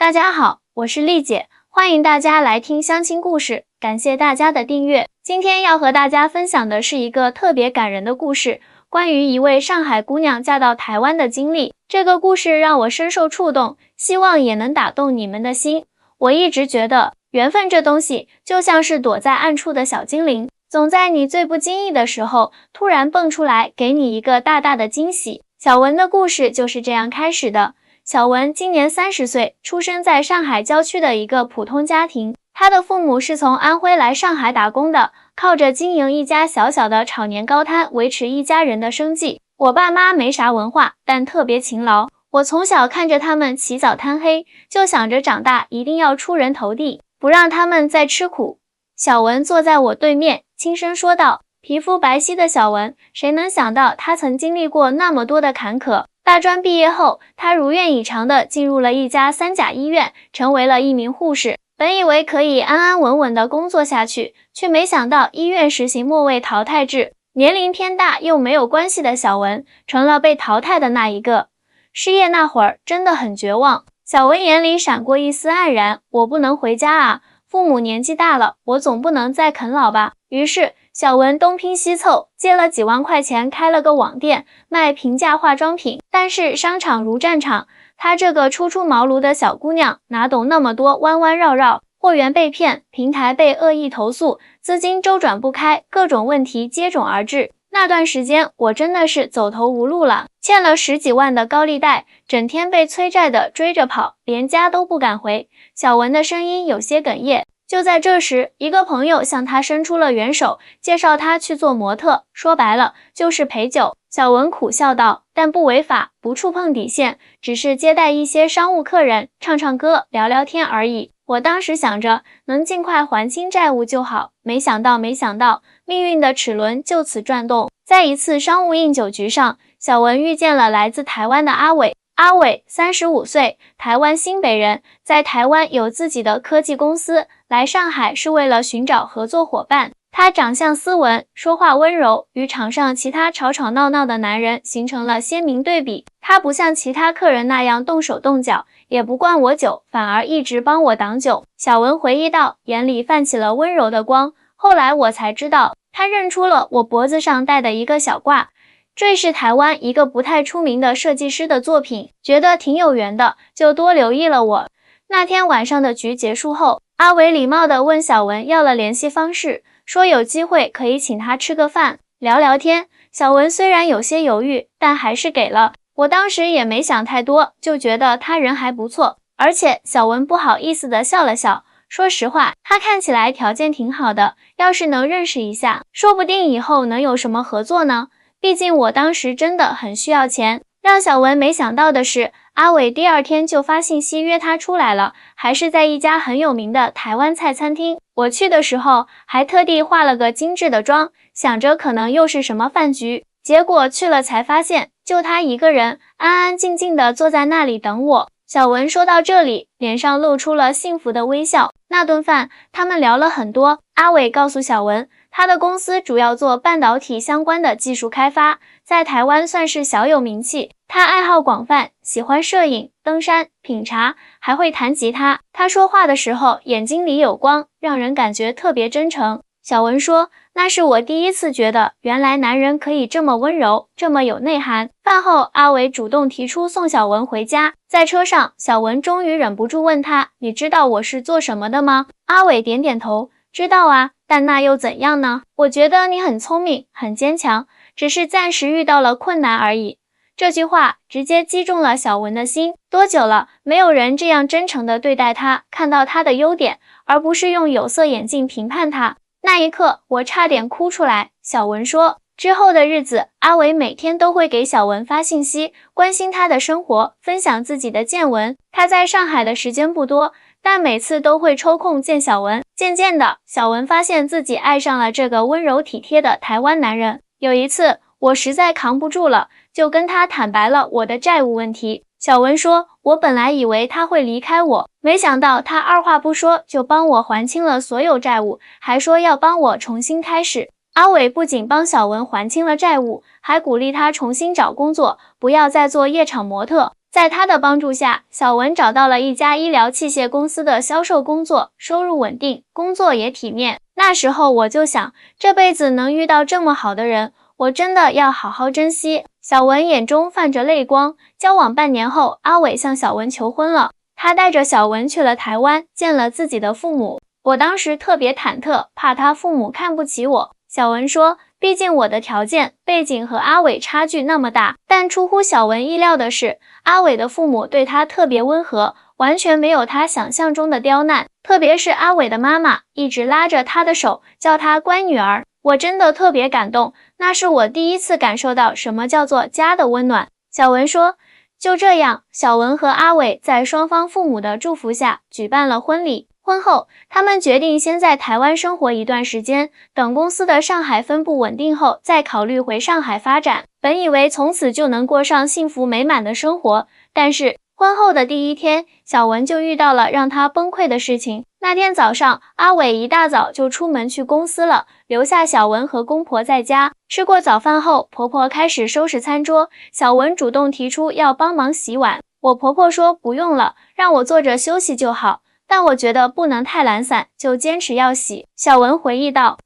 大家好，我是丽姐，欢迎大家来听相亲故事，感谢大家的订阅。今天要和大家分享的是一个特别感人的故事，关于一位上海姑娘嫁到台湾的经历。这个故事让我深受触动，希望也能打动你们的心。我一直觉得，缘分这东西就像是躲在暗处的小精灵，总在你最不经意的时候，突然蹦出来，给你一个大大的惊喜。小文的故事就是这样开始的。小文今年30岁，出生在上海郊区的一个普通家庭。他的父母是从安徽来上海打工的，靠着经营一家小小的炒年糕摊维持一家人的生计。我爸妈没啥文化，但特别勤劳。我从小看着他们起早贪黑，就想着长大一定要出人头地，不让他们再吃苦。小文坐在我对面，轻声说道。皮肤白皙的小文，谁能想到他曾经历过那么多的坎坷。大专毕业后，他如愿以偿地进入了一家3甲医院，成为了一名护士。本以为可以安安稳稳地工作下去，却没想到医院实行末位淘汰制，年龄偏大又没有关系的小文，成了被淘汰的那一个。失业那会儿真的很绝望，小文眼里闪过一丝黯然，我不能回家啊，父母年纪大了，我总不能再啃老吧。于是小文东拼西凑，借了几万块钱开了个网店，卖平价化妆品。但是商场如战场，她这个初出茅庐的小姑娘哪懂那么多弯弯绕绕，货源被骗，平台被恶意投诉，资金周转不开，各种问题接踵而至。那段时间我真的是走投无路了，欠了10几万的高利贷，整天被催债的追着跑，连家都不敢回。小文的声音有些哽咽。就在这时，一个朋友向他伸出了援手，介绍他去做模特，说白了就是陪酒。小文苦笑道，但不违法，不触碰底线，只是接待一些商务客人，唱唱歌，聊聊天而已。我当时想着能尽快还清债务就好，没想到，命运的齿轮就此转动。在一次商务应酒局上，小文遇见了来自台湾的阿伟。阿伟35岁，台湾新北人，在台湾有自己的科技公司，来上海是为了寻找合作伙伴。他长相斯文，说话温柔，与场上其他吵吵闹闹的男人形成了鲜明对比。他不像其他客人那样动手动脚，也不灌我酒，反而一直帮我挡酒。小文回忆道，眼里泛起了温柔的光。后来我才知道，他认出了我脖子上戴的一个小挂。这是台湾一个不太出名的设计师的作品，觉得挺有缘的，就多留意了我。那天晚上的局结束后，阿伟礼貌地问小文要了联系方式，说有机会可以请他吃个饭，聊聊天。小文虽然有些犹豫，但还是给了。我当时也没想太多，就觉得他人还不错，而且小文不好意思地笑了笑。说实话，他看起来条件挺好的，要是能认识一下，说不定以后能有什么合作呢。毕竟我当时真的很需要钱。让小文没想到的是，阿伟第2天就发信息约他出来了，还是在一家很有名的台湾菜餐厅。我去的时候还特地化了个精致的妆，想着可能又是什么饭局，结果去了才发现，就他一个人安安静静地坐在那里等我。小文说到这里，脸上露出了幸福的微笑。那顿饭他们聊了很多，阿伟告诉小文，他的公司主要做半导体相关的技术开发，在台湾算是小有名气。他爱好广泛，喜欢摄影、登山、品茶，还会弹吉他。他说话的时候眼睛里有光，让人感觉特别真诚。小文说，那是我第一次觉得原来男人可以这么温柔，这么有内涵。饭后，阿伟主动提出送小文回家。在车上，小文终于忍不住问他，你知道我是做什么的吗？阿伟点点头，知道啊，但那又怎样呢？我觉得你很聪明，很坚强，只是暂时遇到了困难而已。这句话直接击中了小文的心。多久了，没有人这样真诚地对待他，看到他的优点，而不是用有色眼镜评判他。那一刻，我差点哭出来。小文说，之后的日子，阿伟每天都会给小文发信息，关心他的生活，分享自己的见闻。他在上海的时间不多，但每次都会抽空见小文。渐渐的，小文发现自己爱上了这个温柔体贴的台湾男人。有一次，我实在扛不住了，就跟他坦白了我的债务问题。小文说，我本来以为他会离开我，没想到他二话不说就帮我还清了所有债务，还说要帮我重新开始。阿伟不仅帮小文还清了债务，还鼓励他重新找工作，不要再做夜场模特。在他的帮助下，小文找到了一家医疗器械公司的销售工作，收入稳定，工作也体面。那时候我就想，这辈子能遇到这么好的人，我真的要好好珍惜。小文眼中泛着泪光。交往半年后，阿伟向小文求婚了，他带着小文去了台湾，见了自己的父母。我当时特别忐忑，怕他父母看不起我。小文说，毕竟我的条件背景和阿伟差距那么大，但出乎小文意料的是，阿伟的父母对他特别温和，完全没有他想象中的刁难，特别是阿伟的妈妈一直拉着他的手，叫他乖女儿。我真的特别感动，那是我第一次感受到什么叫做家的温暖。小文说，就这样，小文和阿伟在双方父母的祝福下举办了婚礼。婚后，他们决定先在台湾生活一段时间，等公司的上海分部稳定后，再考虑回上海发展。本以为从此就能过上幸福美满的生活，但是婚后的第一天，小文就遇到了让他崩溃的事情。那天早上，阿伟一大早就出门去公司了，留下小文和公婆在家。吃过早饭后，婆婆开始收拾餐桌，小文主动提出要帮忙洗碗。我婆婆说不用了，让我坐着休息就好。但我觉得不能太懒散，就坚持要洗。小文回忆道，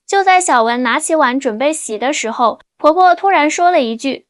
就在小文拿起碗准备洗的时候，婆婆突然说了一句，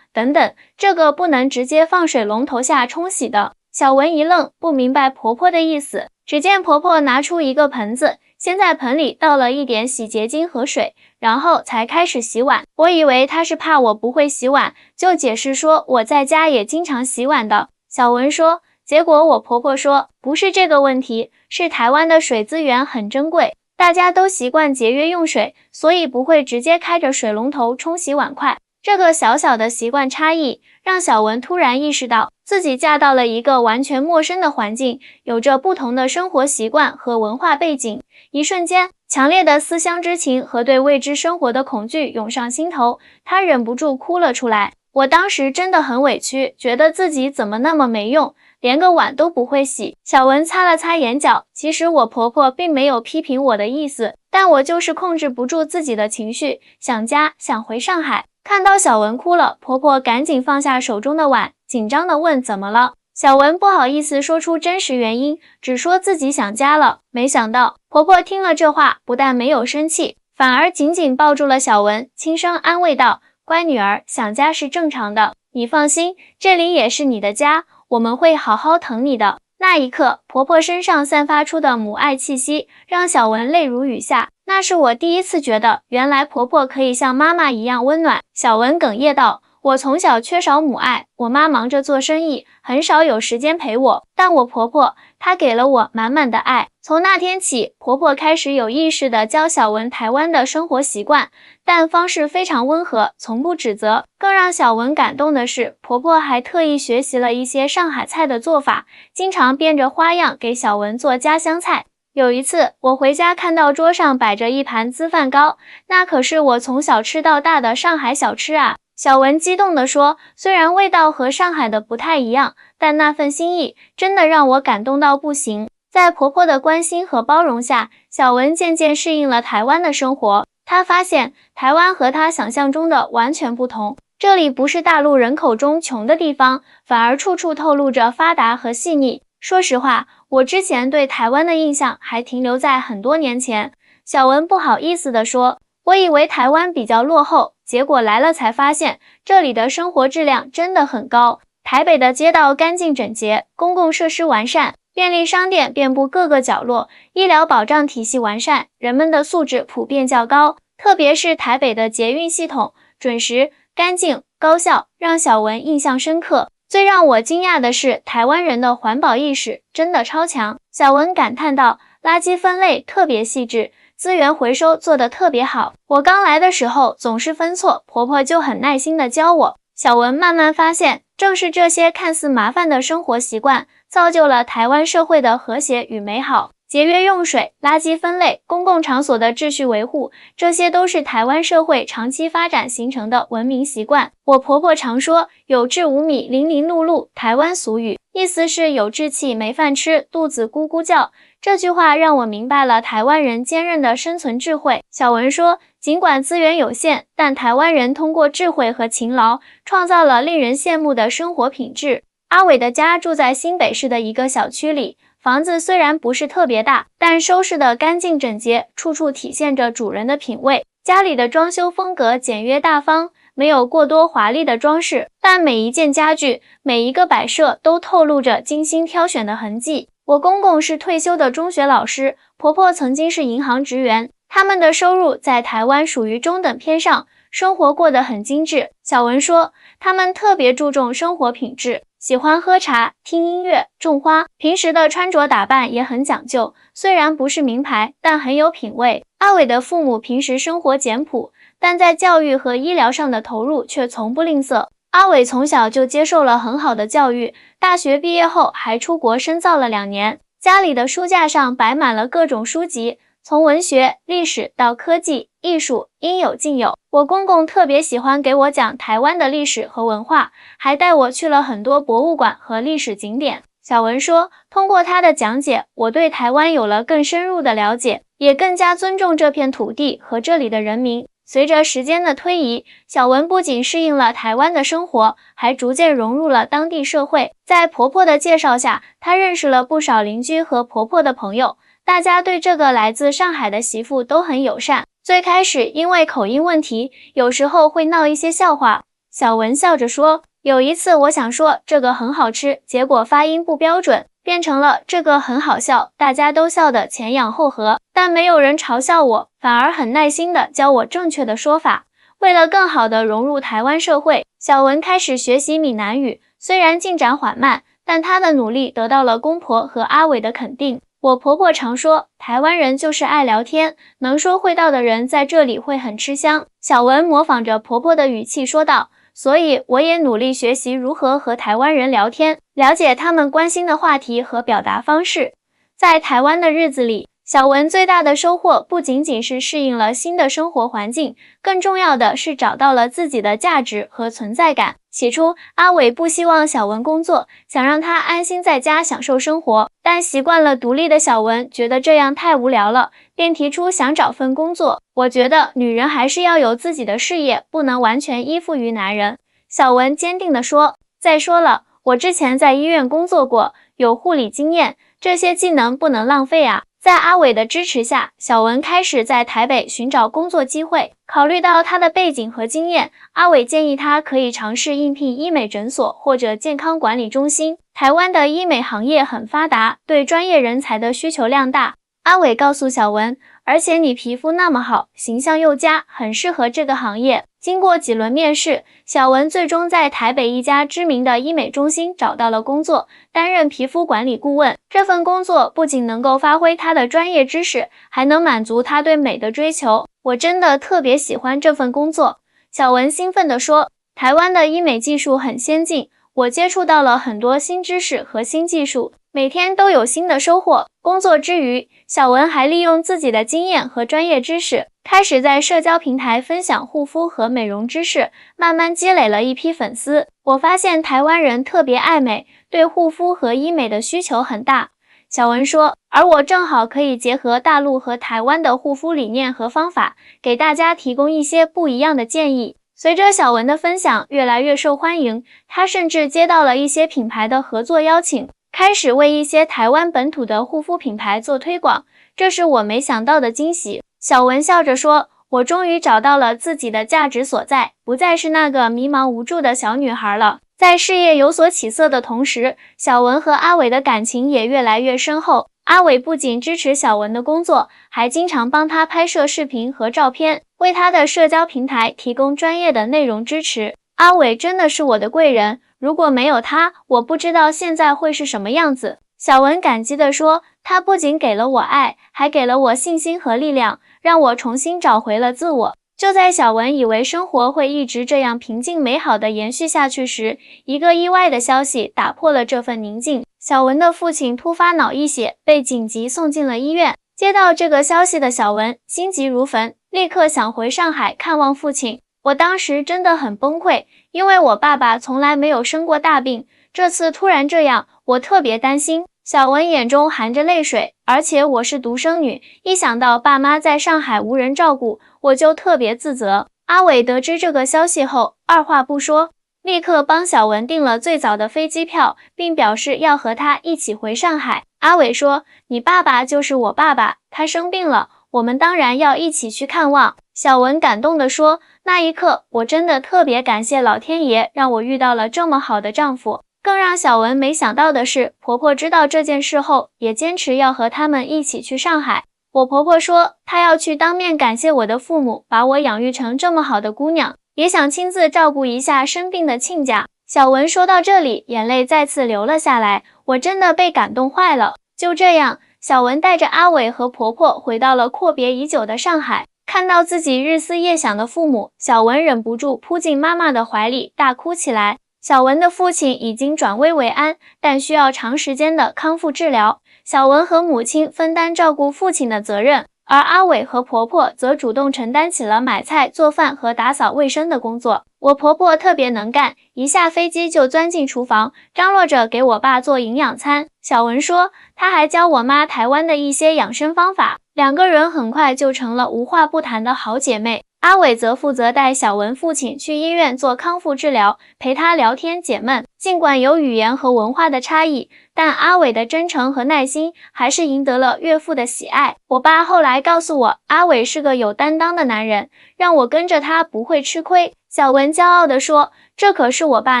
等等，这个不能直接放水龙头下冲洗的。小文一愣，不明白婆婆的意思。只见婆婆拿出一个盆子，先在盆里倒了一点洗洁精和水，然后才开始洗碗。我以为她是怕我不会洗碗，就解释说我在家也经常洗碗的。小文说，结果我婆婆说，不是这个问题，是台湾的水资源很珍贵，大家都习惯节约用水，所以不会直接开着水龙头冲洗碗筷。这个小小的习惯差异，让小文突然意识到自己嫁到了一个完全陌生的环境，有着不同的生活习惯和文化背景。一瞬间，强烈的思乡之情和对未知生活的恐惧涌上心头，她忍不住哭了出来。我当时真的很委屈，觉得自己怎么那么没用，连个碗都不会洗。小文擦了擦眼角，其实我婆婆并没有批评我的意思，但我就是控制不住自己的情绪，想家，想回上海。看到小文哭了，婆婆赶紧放下手中的碗，紧张地问怎么了。小文不好意思说出真实原因，只说自己想家了。没想到婆婆听了这话，不但没有生气，反而紧紧抱住了小文，轻声安慰道，乖女儿，想家是正常的，你放心，这里也是你的家，我们会好好疼你的。那一刻，婆婆身上散发出的母爱气息，让小文泪如雨下。那是我第一次觉得，原来婆婆可以像妈妈一样温暖。小文哽咽道，我从小缺少母爱，我妈忙着做生意，很少有时间陪我，但我婆婆，她给了我满满的爱。从那天起，婆婆开始有意识地教小文台湾的生活习惯，但方式非常温和，从不指责。更让小文感动的是，婆婆还特意学习了一些上海菜的做法，经常变着花样给小文做家乡菜。有一次，我回家看到桌上摆着一盘粢饭糕，那可是我从小吃到大的上海小吃啊！小文激动地说，虽然味道和上海的不太一样，但那份心意真的让我感动到不行。在婆婆的关心和包容下，小文渐渐适应了台湾的生活。她发现台湾和她想象中的完全不同，这里不是大陆人口中穷的地方，反而处处透露着发达和细腻。说实话，我之前对台湾的印象还停留在很多年前。小文不好意思地说，我以为台湾比较落后，结果来了才发现，这里的生活质量真的很高。台北的街道干净整洁，公共设施完善，便利商店遍布各个角落，医疗保障体系完善，人们的素质普遍较高。特别是台北的捷运系统准时、干净、高效，让小文印象深刻。最让我惊讶的是，台湾人的环保意识真的超强。小文感叹道，垃圾分类特别细致，资源回收做得特别好。我刚来的时候总是分错，婆婆就很耐心地教我。小文慢慢发现，正是这些看似麻烦的生活习惯，造就了台湾社会的和谐与美好。节约用水、垃圾分类、公共场所的秩序维护，这些都是台湾社会长期发展形成的文明习惯。我婆婆常说，有志无米，零零碌碌，台湾俗语，意思是有志气没饭吃，肚子咕咕叫。这句话让我明白了台湾人坚韧的生存智慧。小文说，尽管资源有限，但台湾人通过智慧和勤劳，创造了令人羡慕的生活品质。阿伟的家住在新北市的一个小区里，房子虽然不是特别大，但收拾得干净整洁，处处体现着主人的品味。家里的装修风格简约大方，没有过多华丽的装饰，但每一件家具，每一个摆设都透露着精心挑选的痕迹。我公公是退休的中学老师，婆婆曾经是银行职员，他们的收入在台湾属于中等偏上，生活过得很精致。小文说，他们特别注重生活品质，喜欢喝茶、听音乐、种花，平时的穿着打扮也很讲究，虽然不是名牌，但很有品味。阿伟的父母平时生活简朴，但在教育和医疗上的投入却从不吝啬。阿伟从小就接受了很好的教育，大学毕业后还出国深造了2年。家里的书架上摆满了各种书籍，从文学、历史到科技、艺术，应有尽有。我公公特别喜欢给我讲台湾的历史和文化，还带我去了很多博物馆和历史景点。小文说，通过他的讲解，我对台湾有了更深入的了解，也更加尊重这片土地和这里的人民。随着时间的推移，小文不仅适应了台湾的生活，还逐渐融入了当地社会。在婆婆的介绍下，她认识了不少邻居和婆婆的朋友，大家对这个来自上海的媳妇都很友善。最开始因为口音问题，有时候会闹一些笑话。小文笑着说，有一次我想说这个很好吃，结果发音不标准，变成了这个很好笑，大家都笑得前仰后合，但没有人嘲笑我，反而很耐心地教我正确的说法。为了更好地融入台湾社会，小文开始学习闽南语，虽然进展缓慢，但她的努力得到了公婆和阿伟的肯定。我婆婆常说，台湾人就是爱聊天，能说会道的人在这里会很吃香。小文模仿着婆婆的语气说道，所以我也努力学习如何和台湾人聊天，了解他们关心的话题和表达方式。在台湾的日子里，小文最大的收获不仅仅是适应了新的生活环境，更重要的是找到了自己的价值和存在感。起初，阿伟不希望小文工作，想让她安心在家享受生活，但习惯了独立的小文觉得这样太无聊了，便提出想找份工作。我觉得女人还是要有自己的事业，不能完全依附于男人。小文坚定地说，再说了，我之前在医院工作过，有护理经验，这些技能不能浪费啊。在阿伟的支持下，小文开始在台北寻找工作机会。考虑到她的背景和经验，阿伟建议她可以尝试应聘医美诊所或者健康管理中心。台湾的医美行业很发达，对专业人才的需求量大。阿伟告诉小文，而且你皮肤那么好，形象又佳，很适合这个行业。经过几轮面试，小文最终在台北一家知名的医美中心找到了工作，担任皮肤管理顾问。这份工作不仅能够发挥她的专业知识，还能满足她对美的追求。我真的特别喜欢这份工作。小文兴奋地说，台湾的医美技术很先进，我接触到了很多新知识和新技术，每天都有新的收获。工作之余，小文还利用自己的经验和专业知识，开始在社交平台分享护肤和美容知识，慢慢积累了一批粉丝。我发现台湾人特别爱美，对护肤和医美的需求很大。小文说，而我正好可以结合大陆和台湾的护肤理念和方法，给大家提供一些不一样的建议。随着小文的分享越来越受欢迎，她甚至接到了一些品牌的合作邀请，开始为一些台湾本土的护肤品牌做推广，这是我没想到的惊喜。小文笑着说，我终于找到了自己的价值所在，不再是那个迷茫无助的小女孩了。在事业有所起色的同时，小文和阿伟的感情也越来越深厚。阿伟不仅支持小文的工作，还经常帮她拍摄视频和照片，为她的社交平台提供专业的内容支持。阿伟真的是我的贵人，如果没有他，我不知道现在会是什么样子。小文感激地说，他不仅给了我爱，还给了我信心和力量，让我重新找回了自我。就在小文以为生活会一直这样平静美好的延续下去时，一个意外的消息打破了这份宁静。小文的父亲突发脑溢血，被紧急送进了医院。接到这个消息的小文心急如焚，立刻想回上海看望父亲。我当时真的很崩溃，因为我爸爸从来没有生过大病，这次突然这样，我特别担心。小文眼中含着泪水，而且我是独生女，一想到爸妈在上海无人照顾，我就特别自责。阿伟得知这个消息后，二话不说，立刻帮小文订了最早的飞机票，并表示要和他一起回上海。阿伟说：“你爸爸就是我爸爸，他生病了，我们当然要一起去看望。”小文感动地说：“那一刻，我真的特别感谢老天爷，让我遇到了这么好的丈夫。”更让小文没想到的是，婆婆知道这件事后，也坚持要和他们一起去上海。我婆婆说，她要去当面感谢我的父母，把我养育成这么好的姑娘，也想亲自照顾一下生病的亲家。小文说到这里，眼泪再次流了下来，我真的被感动坏了。就这样，小文带着阿伟和婆婆回到了阔别已久的上海。看到自己日思夜想的父母，小文忍不住扑进妈妈的怀里，大哭起来。小文的父亲已经转危为安，但需要长时间的康复治疗。小文和母亲分担照顾父亲的责任，而阿伟和婆婆则主动承担起了买菜、做饭和打扫卫生的工作。我婆婆特别能干，一下飞机就钻进厨房，张罗着给我爸做营养餐。小文说，她还教我妈台湾的一些养生方法，两个人很快就成了无话不谈的好姐妹。阿伟则负责带小文父亲去医院做康复治疗，陪他聊天解闷。尽管有语言和文化的差异，但阿伟的真诚和耐心还是赢得了岳父的喜爱。我爸后来告诉我，阿伟是个有担当的男人，让我跟着他不会吃亏。小文骄傲地说，这可是我爸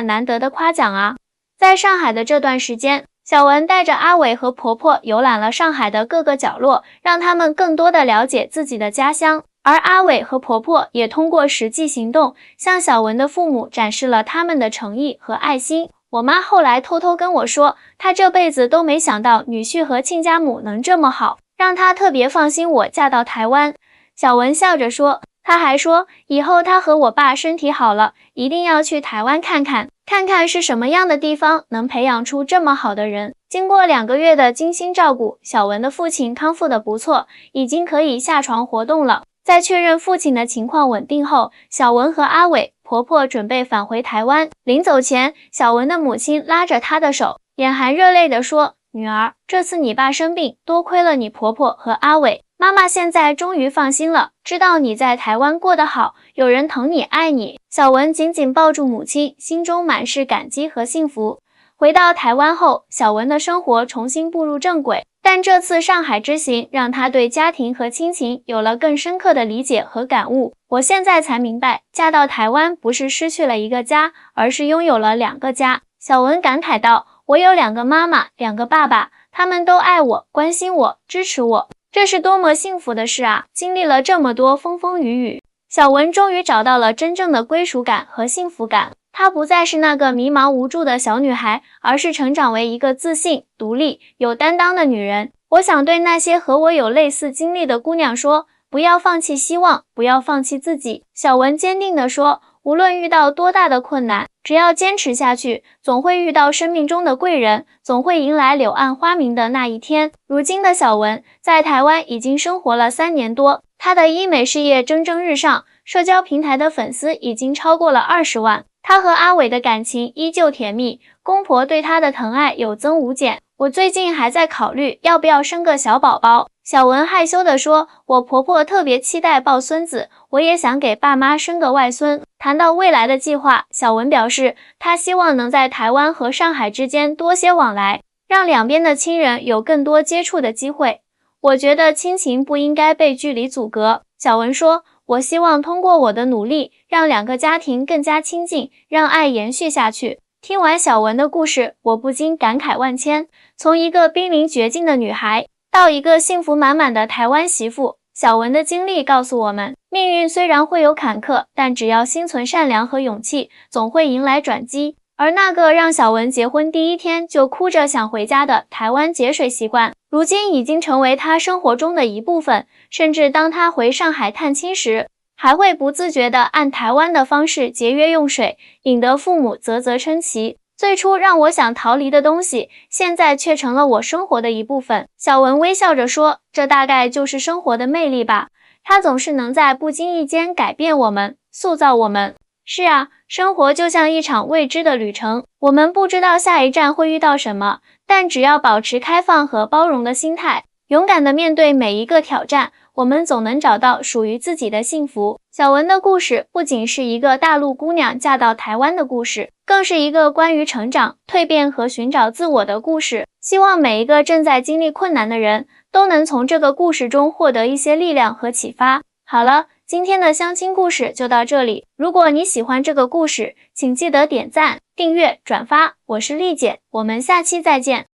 难得的夸奖啊。在上海的这段时间，小文带着阿伟和婆婆游览了上海的各个角落，让他们更多的了解自己的家乡。而阿伟和婆婆也通过实际行动，向小文的父母展示了他们的诚意和爱心。我妈后来偷偷跟我说，她这辈子都没想到女婿和亲家母能这么好，让她特别放心我嫁到台湾。小文笑着说，她还说，以后她和我爸身体好了，一定要去台湾看看，看看是什么样的地方能培养出这么好的人。经过2个月的精心照顾，小文的父亲康复得不错，已经可以下床活动了。在确认父亲的情况稳定后，小文和阿伟、婆婆准备返回台湾。临走前，小文的母亲拉着她的手，眼含热泪地说，女儿，这次你爸生病，多亏了你婆婆和阿伟，妈妈现在终于放心了，知道你在台湾过得好，有人疼你爱你。小文紧紧抱住母亲，心中满是感激和幸福。回到台湾后，小文的生活重新步入正轨，但这次上海之行让她对家庭和亲情有了更深刻的理解和感悟。我现在才明白，嫁到台湾不是失去了一个家，而是拥有了2个家。小文感慨道，我有2个妈妈，2个爸爸，他们都爱我、关心我、支持我，这是多么幸福的事啊！经历了这么多风风雨雨，小文终于找到了真正的归属感和幸福感。她不再是那个迷茫无助的小女孩，而是成长为一个自信、独立、有担当的女人。我想对那些和我有类似经历的姑娘说，不要放弃希望，不要放弃自己。小文坚定地说，无论遇到多大的困难，只要坚持下去，总会遇到生命中的贵人，总会迎来柳暗花明的那一天。如今的小文在台湾已经生活了3年多，她的医美事业蒸蒸日上，社交平台的粉丝已经超过了20万。她和阿伟的感情依旧甜蜜，公婆对她的疼爱有增无减。我最近还在考虑要不要生个小宝宝。小文害羞地说，我婆婆特别期待抱孙子，我也想给爸妈生个外孙。谈到未来的计划，小文表示，她希望能在台湾和上海之间多些往来，让两边的亲人有更多接触的机会。我觉得亲情不应该被距离阻隔。小文说，我希望通过我的努力，让2个家庭更加亲近，让爱延续下去。听完小文的故事，我不禁感慨万千。从一个濒临绝境的女孩，到一个幸福满满的台湾媳妇，小文的经历告诉我们，命运虽然会有坎坷，但只要心存善良和勇气，总会迎来转机。而那个让小文结婚第1天就哭着想回家的台湾节水习惯，如今已经成为她生活中的一部分，甚至当她回上海探亲时，还会不自觉地按台湾的方式节约用水，引得父母啧啧称奇。最初让我想逃离的东西，现在却成了我生活的一部分。小文微笑着说，这大概就是生活的魅力吧，它总是能在不经意间改变我们，塑造我们。是啊，生活就像一场未知的旅程，我们不知道下一站会遇到什么，但只要保持开放和包容的心态，勇敢地面对每一个挑战，我们总能找到属于自己的幸福。小文的故事不仅是一个大陆姑娘嫁到台湾的故事，更是一个关于成长、蜕变和寻找自我的故事。希望每一个正在经历困难的人都能从这个故事中获得一些力量和启发。好了，今天的相亲故事就到这里。如果你喜欢这个故事，请记得点赞、订阅、转发。我是丽姐，我们下期再见。